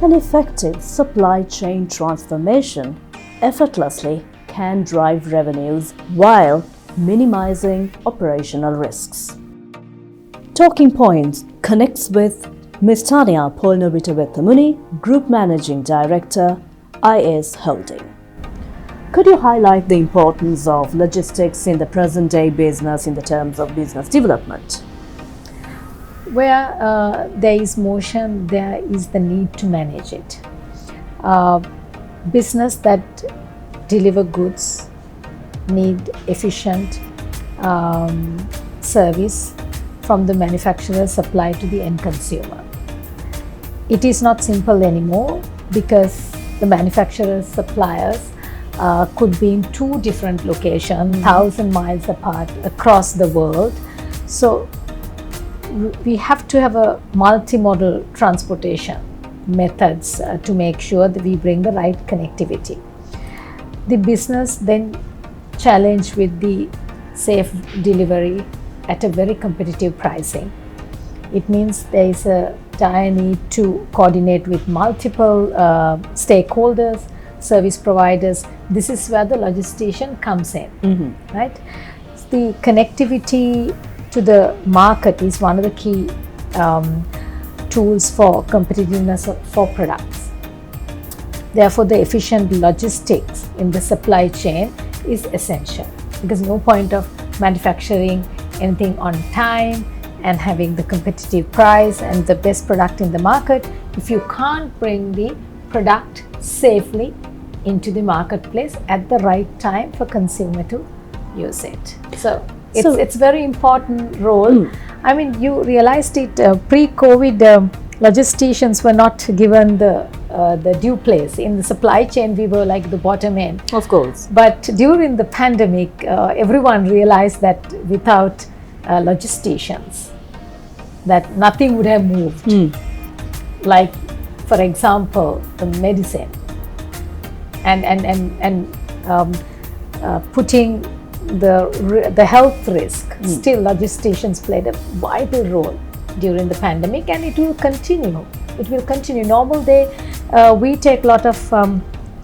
An effective supply chain transformation effortlessly can drive revenues while minimizing operational risks. Talking Points connects with Ms. Tania Polonnowita, Group Managing Director, IS Holding. Could you highlight the importance of logistics in the present-day business in the terms of business development? Where there is motion, there is the need to manage it. Business that deliver goods need efficient service from the manufacturer supply to the end consumer. It is not simple anymore because the manufacturers, suppliers could be in two different locations, 1,000 miles apart across the world. So we have to have a multimodal transportation methods to make sure that we bring the right connectivity. The business then challenged with the safe delivery at a very competitive pricing. It means there is a dire need to coordinate with multiple stakeholders, service providers. This is where the logistician comes in, right? The connectivity to the market is one of the key tools for competitiveness for products. Therefore, the efficient logistics in the supply chain is essential, because no point of manufacturing anything on time and having the competitive price and the best product in the market if you can't bring the product safely into the marketplace at the right time for consumer to use it. So it's very important role. I mean, you realized it pre-COVID, logisticians were not given the due place in the supply chain. We were like the bottom end, of course. But during the pandemic, everyone realized that without logisticians, that nothing would have moved. Like, for example, the medicine and putting the health risk. Still, logisticians played a vital role during the pandemic, and it will continue. It will continue. Normal day, we take a lot of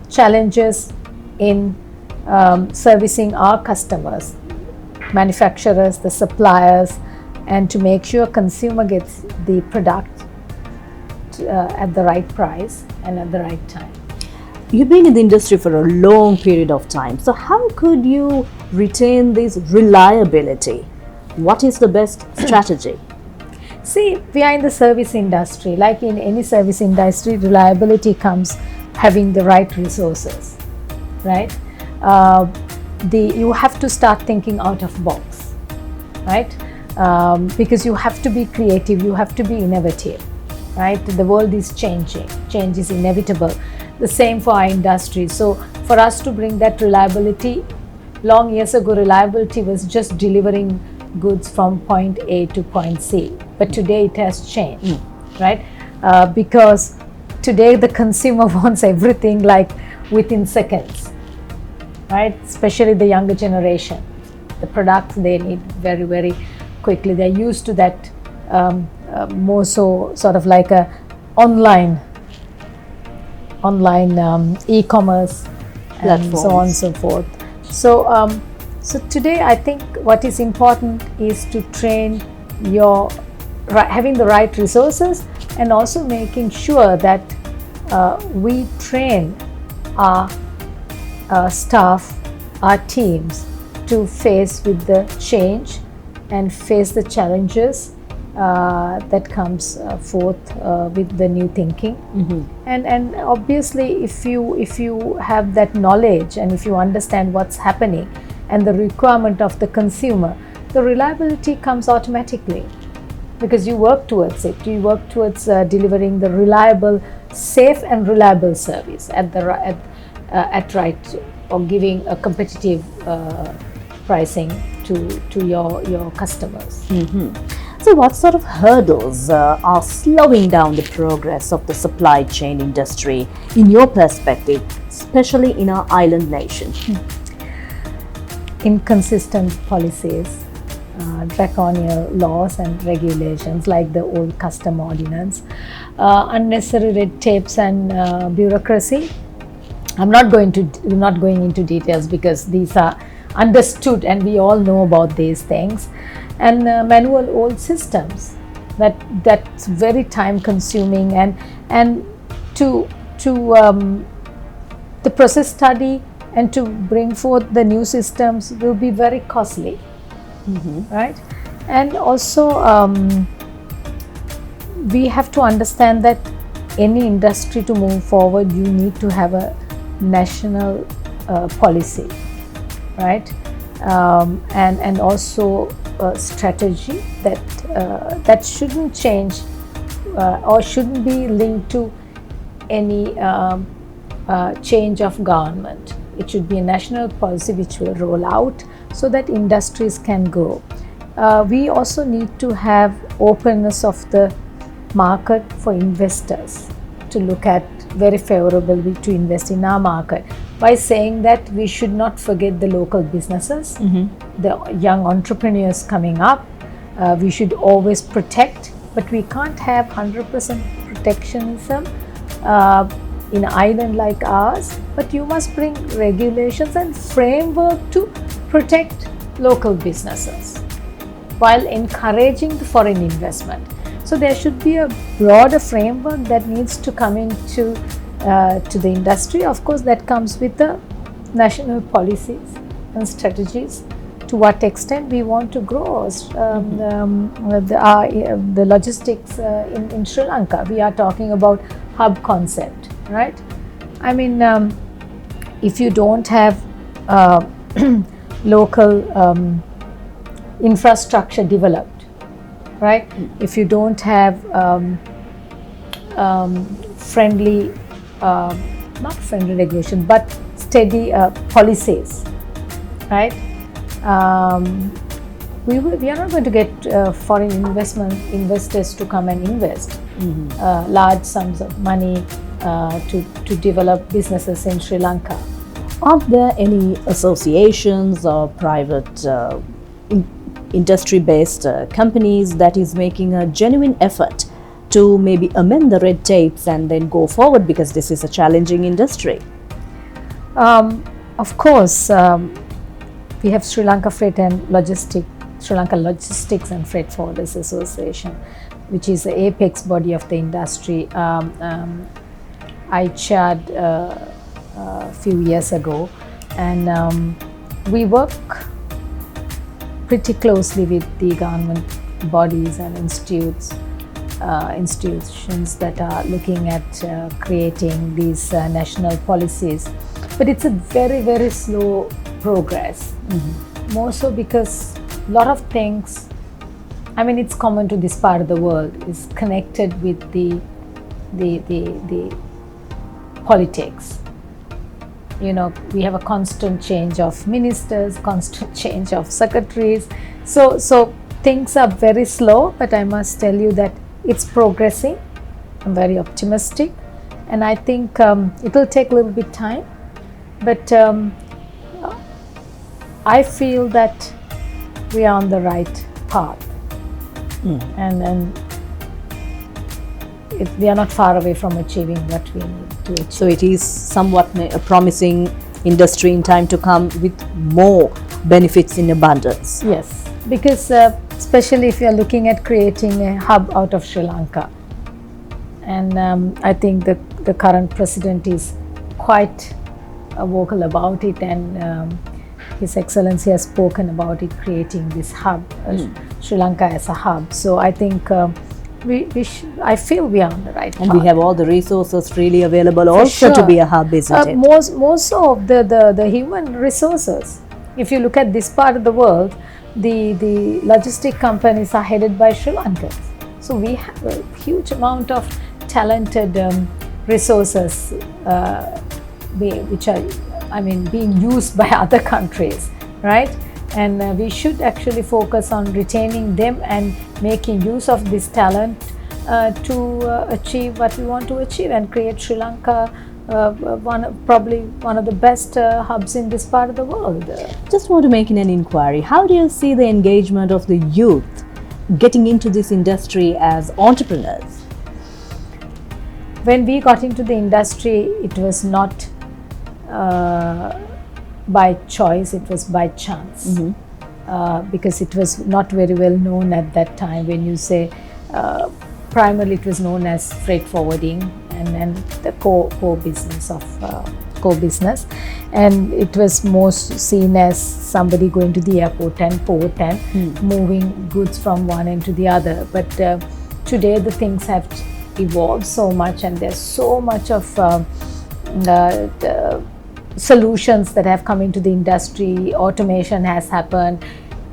challenges in servicing our customers, manufacturers, the suppliers, and to make sure consumer gets the product at the right price and at the right time. You've been in the industry for a long period of time. So how could you retain this reliability? What is the best strategy? See, we are in the service industry. Like in any service industry, reliability comes having the right resources, right? You have to start thinking out of box, right? Because you have to be creative, you have to be innovative, right? The world is changing. Change is inevitable. The same for our industry. So for us to bring that reliability, long years ago, reliability was just delivering goods from point A to point C. But today it has changed, right? Because today the consumer wants everything like within seconds, right? Especially the younger generation. The products they need very, very quickly. They're used to that more so sort of like a online e-commerce and so on and so forth. So today I think what is important is to train having the right resources, and also making sure that we train our staff, our teams to face with the change and face the challenges that comes forth with the new thinking. And obviously if you have that knowledge and if you understand what's happening and the requirement of the consumer, the reliability comes automatically, because you work towards it. You work towards delivering the reliable, safe and reliable service at right, or giving a competitive pricing to your customers. So what sort of hurdles are slowing down the progress of the supply chain industry in your perspective, especially in our island nation? Inconsistent policies, draconian laws and regulations like the old custom ordinance, unnecessary red tapes and bureaucracy. I'm not going into details because these are understood and we all know about these things. And manual old systems that's very time consuming, and to the process study and to bring forth the new systems will be very costly, right? And also we have to understand that any industry to move forward, you need to have a national policy, right? And also a strategy that shouldn't change or shouldn't be linked to any change of government. It should be a national policy which will roll out so that industries can grow. We also need to have openness of the market for investors to look at very favorably to invest in our market, by saying that we should not forget the local businesses, the young entrepreneurs coming up. We should always protect, but we can't have 100% protectionism in an island like ours. But you must bring regulations and framework to protect local businesses while encouraging the foreign investment. So there should be a broader framework that needs to come into to the industry. Of course, that comes with the national policies and strategies. To what extent we want to grow the logistics in Sri Lanka. We are talking about hub concept, right? I mean, if you don't have local infrastructure developed, right? If you don't have friendly, not friendly regulation, but steady policies, right? We are not going to get foreign investors to come and invest large sums of money to develop businesses in Sri Lanka. Are there any associations or private industry-based companies that is making a genuine effort to maybe amend the red tapes and then go forward, because this is a challenging industry? Of course, we have Sri Lanka Sri Lanka Logistics and Freight Forwarders Association, which is the apex body of the industry. I chaired a few years ago, and we work pretty closely with the government bodies and institutions that are looking at creating these national policies. But it's a very, very slow progress. More so because a lot of things, I mean, it's common to this part of the world, is connected with the politics. You know, we have a constant change of ministers, constant change of secretaries. So things are very slow, but I must tell you that it's progressing. I'm very optimistic, and I think it will take a little bit time, but I feel that we are on the right path, and we are not far away from achieving what we need to achieve. So it is somewhat a promising industry in time to come with more benefits in abundance. Yes, because especially if you are looking at creating a hub out of Sri Lanka, and I think that the current president is quite vocal about it, and His Excellency has spoken about it, creating this hub, Sri Lanka as a hub. So I think I feel we are on the right path. And we have all the resources freely available also to be a hub, isn't it? More so of the human resources. If you look at this part of the world, the logistic companies are headed by Sri Lankans. So we have a huge amount of talented resources which are, I mean, being used by other countries, right? And we should actually focus on retaining them and making use of this talent to achieve what we want to achieve and create Sri Lanka probably one of the best hubs in this part of the world. Just want to make an inquiry. How do you see the engagement of the youth getting into this industry as entrepreneurs? When we got into the industry, it was not by choice, it was by chance. Because it was not very well known at that time. When you say primarily, it was known as freight forwarding and the core business of core business, and it was most seen as somebody going to the airport and port and moving goods from one end to the other. But today the things have evolved so much, and there's so much of solutions that have come into the industry. Automation has happened.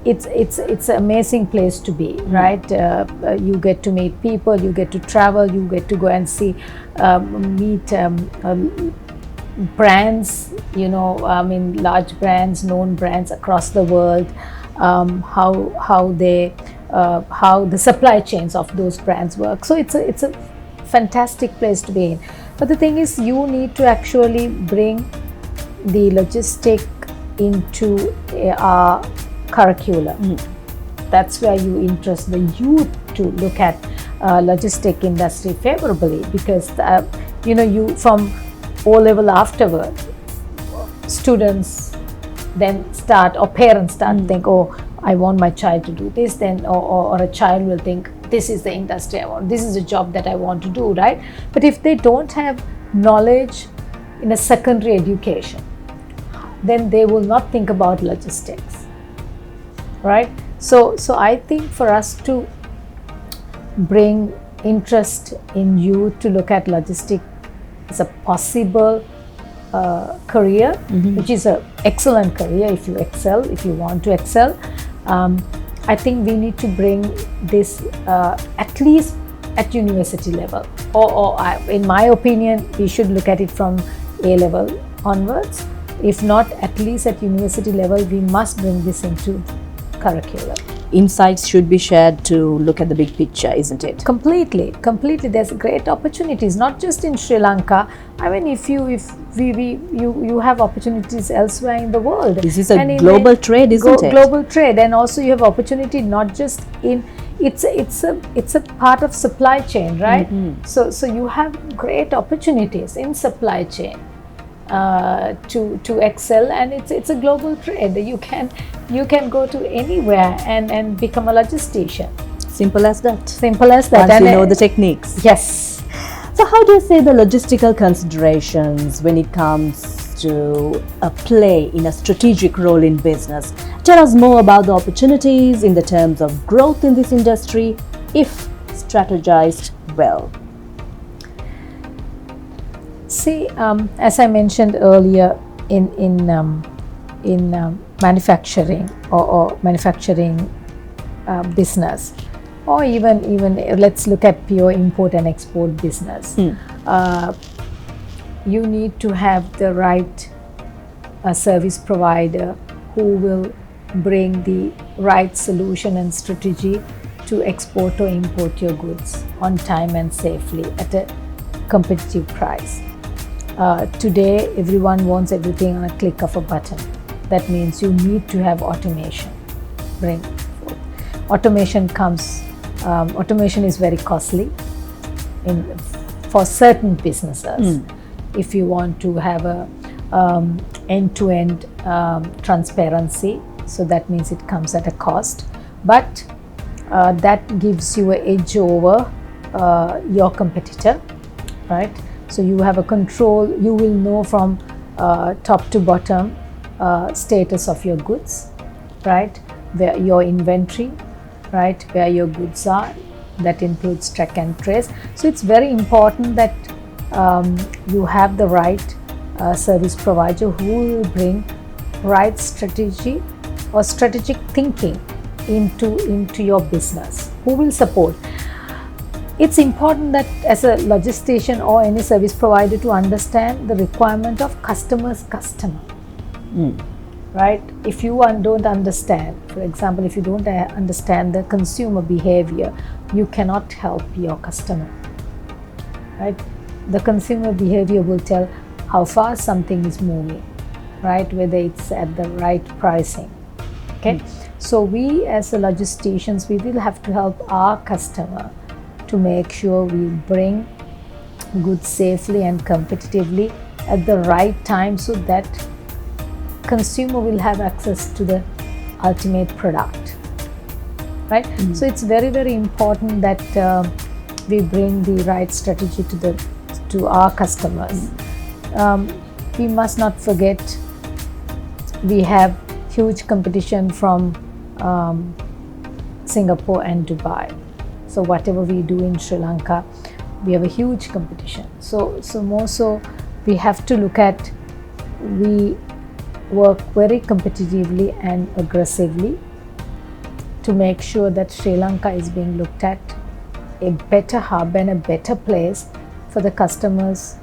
It's an amazing place to be, right? You get to meet people, you get to travel, you get to go and see, meet brands, large brands, known brands across the world, how the supply chains of those brands work. So it's a fantastic place to be in. But the thing is, you need to actually bring the logistic into our curriculum. That's where you interest the youth to look at logistic industry favorably, because you from O-level afterward, students then start, or parents start to think, oh, I want my child to do this, then or a child will think, this is the industry I want, this is the job that I want to do, right? But if they don't have knowledge in a secondary education, then they will not think about logistics, right? So I think for us to bring interest in youth to look at logistics as a possible career, which is an excellent career if you excel, if you want to excel. I think we need to bring this at least at university level, or in my opinion, we should look at it from A level onwards. If not, at least at university level, we must bring this into curriculum. Insights should be shared to look at the big picture, isn't it? Completely. There's great opportunities, not just in Sri Lanka. I mean, if you have opportunities elsewhere in the world. This is a global trade, isn't it? Global trade, and also you have opportunity not just in. It's a part of supply chain, right? So you have great opportunities in supply chain to excel, and it's a global trade. You can go to anywhere and become a logistician. Simple as that. Once and you know the techniques. Yes. So how do you say the logistical considerations when it comes to a play in a strategic role in business? Tell us more about the opportunities in the terms of growth in this industry if strategized well. See, as I mentioned earlier, in manufacturing or manufacturing business, or even let's look at pure import and export business. You need to have the right service provider who will bring the right solution and strategy to export or import your goods on time and safely at a competitive price. Today, everyone wants everything on a click of a button. That means you need to have automation. Bring forth. Automation is very costly for certain businesses. If you want to have a end-to-end transparency, so that means it comes at a cost, but that gives you an edge over your competitor, right? So you have a control, you will know from top to bottom status of your goods, right? Where your inventory, right? Where your goods are. That includes track and trace. So it's very important that you have the right service provider who will bring right strategy or strategic thinking into your business, who will support. It's important that as a logistician or any service provider to understand the requirement of customer's customer, right? If you don't understand, for example, if you don't understand the consumer behavior, you cannot help your customer, right? The consumer behavior will tell, how fast something is moving, right? Whether it's at the right pricing. Okay, so we as a logisticians, we will have to help our customer to make sure we bring goods safely and competitively at the right time, so that consumer will have access to the ultimate product, right? So it's very, very important that we bring the right strategy to our customers. We must not forget we have huge competition from Singapore and Dubai. So whatever we do in Sri Lanka, we have a huge competition. So more so, we have to look at, we work very competitively and aggressively to make sure that Sri Lanka is being looked at a better hub and a better place for the customers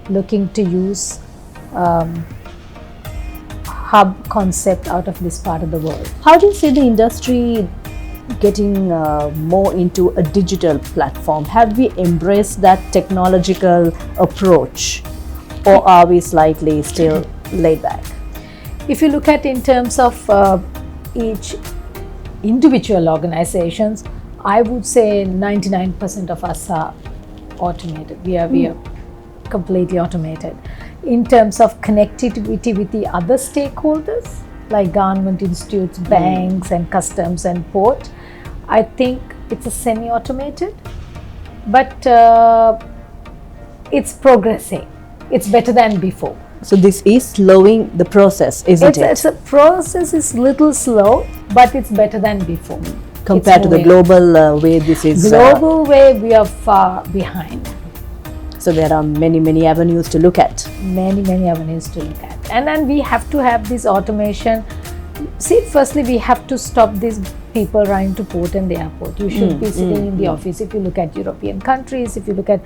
looking to use hub concept out of this part of the world. How do you see the industry getting more into a digital platform? Have we embraced that technological approach, or are we slightly still laid back? If you look at in terms of each individual organizations, I would say 99% of us are automated. We are completely automated. In terms of connectivity with the other stakeholders, like government institutes, banks and customs and port, I think it's a semi-automated, but it's progressing. It's better than before. So this is slowing the process, isn't it? It's a process is little slow, but it's better than before. Compared to the global way, this is... Global way, we are far behind. So there are many, many avenues to look at. Many avenues to look at. And then we have to have this automation. See, firstly, we have to stop these people running to port and the airport. You should be sitting in the office. If you look at European countries, if you look at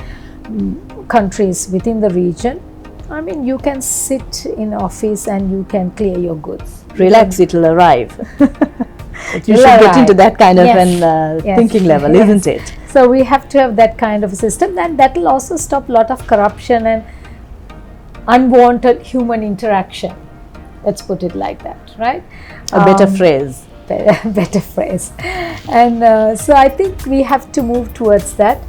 countries within the region, I mean, you can sit in office and you can clear your goods. Relax, it'll arrive. You should get into that kind of thinking level, isn't it? So we have to have that kind of a system, and that will also stop a lot of corruption and unwanted human interaction. Let's put it like that, right? A better phrase. Better phrase. And so I think we have to move towards that.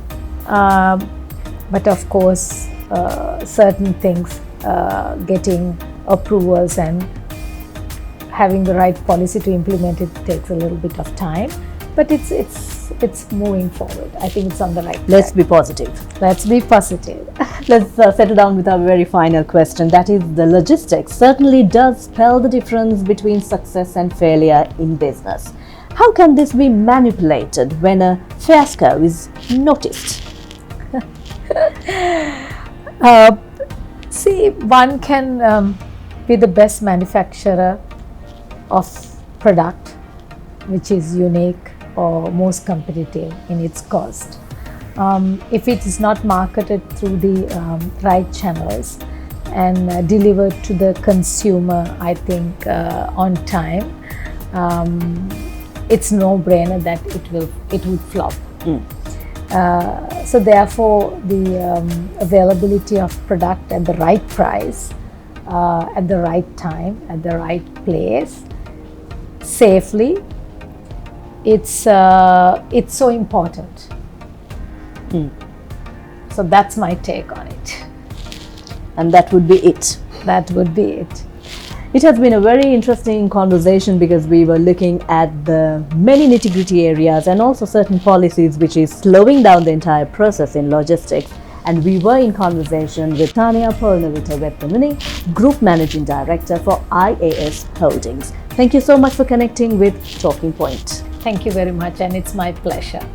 But of course, certain things, getting approvals and having the right policy to implement it takes a little bit of time, but it's moving forward. I think it's on the right track. Let's be positive. Let's be positive. Let's settle down with our very final question. That is, the logistics certainly does spell the difference between success and failure in business. How can this be manipulated when a fiasco is noticed? See, one can be the best manufacturer of product which is unique or most competitive in its cost. If it is not marketed through the right channels and delivered to the consumer, I think on time, it's no-brainer that it would flop. So therefore, the availability of product at the right price, at the right time, at the right place, safely, it's so important. So that's my take on it. And that would be it. That would be it. It has been a very interesting conversation because we were looking at the many nitty-gritty areas and also certain policies which is slowing down the entire process in logistics. And we were in conversation with Tania Polonnowita, Group Managing Director for IAS Holdings. Thank you so much for connecting with Talking Point. Thank you very much, and it's my pleasure.